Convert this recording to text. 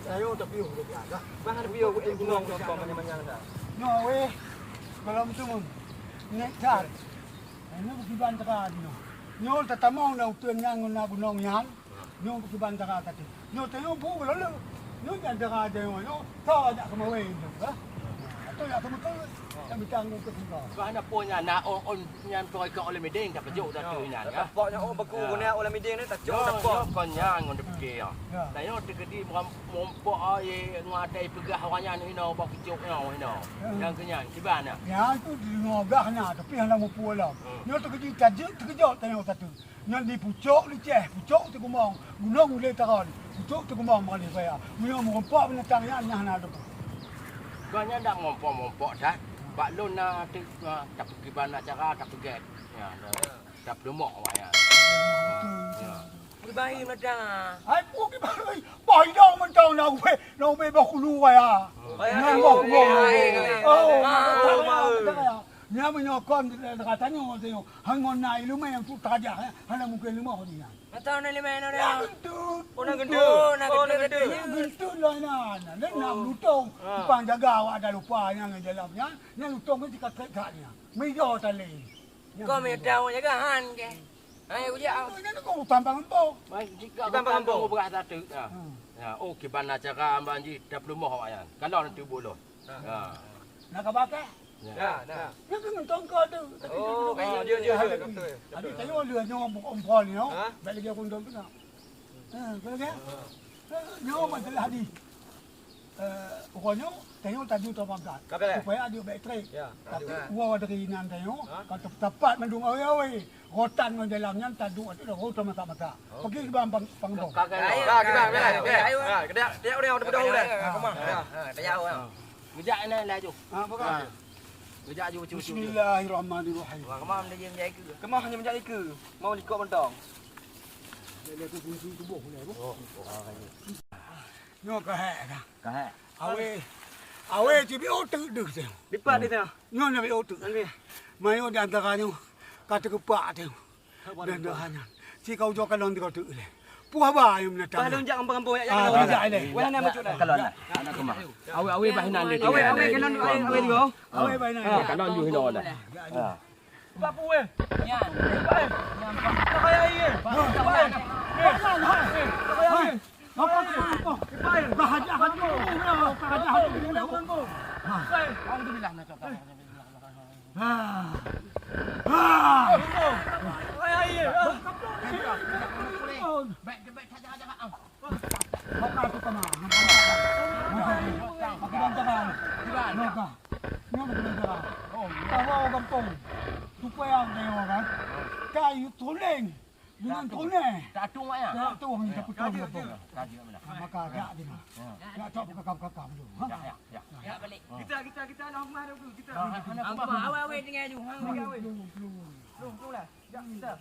Tayo tapi udah biasa. Bang ada bio gunung apa mana-mana dah. No we. Kalau tumun. Nektar. Ini bukan teka dino. Nyol tatamong na utun yang na gunong yan. Nyol bukan teka tadi. Nyol tayo bu lalu. Nyol yang teka ada yang nyol. Tahu ada kemauan itu, ha? Atau ya kamu tahu. Kami tanggung ke sini. Mana punya na on yang toy ke oleh medeng tak kejuk dah tu nya ya. Pokoknya orang baku guna oleh media ni tak jauh tak Yo kon yang on depke ya. Tayo tegedi mompok ai ngadai pegah orangnya ni no bak kejuk no. Yang kenyang kibana. Ya itu di ngogahnya tapi hendak mau pulang. Nyol terkejut tajuk terkejut tayo satu. Nyol di pucuk liceh, pucuk tu kumong. Gunung boleh taron. Pucuk tu kumong mali saya. Nyol merompak binatang yang hana ada. Banyak dak mompok dah. Bak lon na tak pergi bana cara tak pergi. Ya, tak demok awak ya. Bayi macam. Ai pu ki bai. Bai dong man tong na we. No me ba khulu wa ya. Nang bo bo. Oh, nya mo nyo kon katanya mo tayo. Hangon na ilu me yang tu taja. Hana mungkin lu mo ni. Tahu ni lima orang. Ya gendut. Orang gendut. Gendut lah na. Nek nak lutong. Pang jaga awak ada lupa yang dalamnya. Yang lutong mesti kat-katnya. Mejo tali. Kau mesti tahu jaga han ke. Ayo ujak. Ini kau tampang empok. Baik jika kampung berat satu. Ya, oh kibana cara banji tak demok awak ya. Kalau nanti boleh. Ya. Nak kabake? Ya, nah. Yang kena tongkol tu. Oh, dia. Adik tayo lừa nhau một ông phò này nó. Vậy là kêu con đốm tức nào. Cái cái. Nhau mà sẽ là đi. Pokoknya tayo tadi tu apa kat. Supaya ada baterai. Tapi gua dari nan tayo. Kalau tepat mendung awe. Rotan dengan dalamnya tadu ada rotan mata-mata. Pergi ke bang pangdong. Kakak. Ayo. Dia orang dah dah. Kemang. Tak jauh. Bijak ni lah tu. Apa? Bijak ju cucu. Bismillahirrahmanirrahim. Wah, kemang dia yang jaga. Kemah hanya menjadi ke. Mau likok mentong. Dia tu fungsi tubuh boleh bu. Nyo kahek dah. Kahek. Awe cibi otak dek tu. Lipat dia tengah. Nyo nabi otak. Mayo di antaranya kata kepak tu. Dan doanya. Si kau jokan orang kau tu le. Puah ba yang nak. Kalau jak kampung-kampung ya. Bijak ni. Wala na macam kalau nak. Anak kemah. Awe bahinan dia. Awe kena awe dia. Awe baik nak. Kalau you hino dah. Apa we? Yan. Tak kaya ye. Apa tu? Bahagia hati tu. Bahagia hati tu. Alhamdulillah nak cakap. Kaya ye. Baik saja. Maka tu kemah. Maka bantaran. Maka. Nyo bantaran. Tahu kampung. Supaya dia kan. Kayu tulen. Dengan tulen. Tak tu mak ya. Tak tu hanya tapi tulen. Kaji mana. Maka agak dia. Ya coba kakak-kakak dulu. Ya balik. Kita nak rumah dulu kita. Awal dengan tu. Belum lah. Jap kita.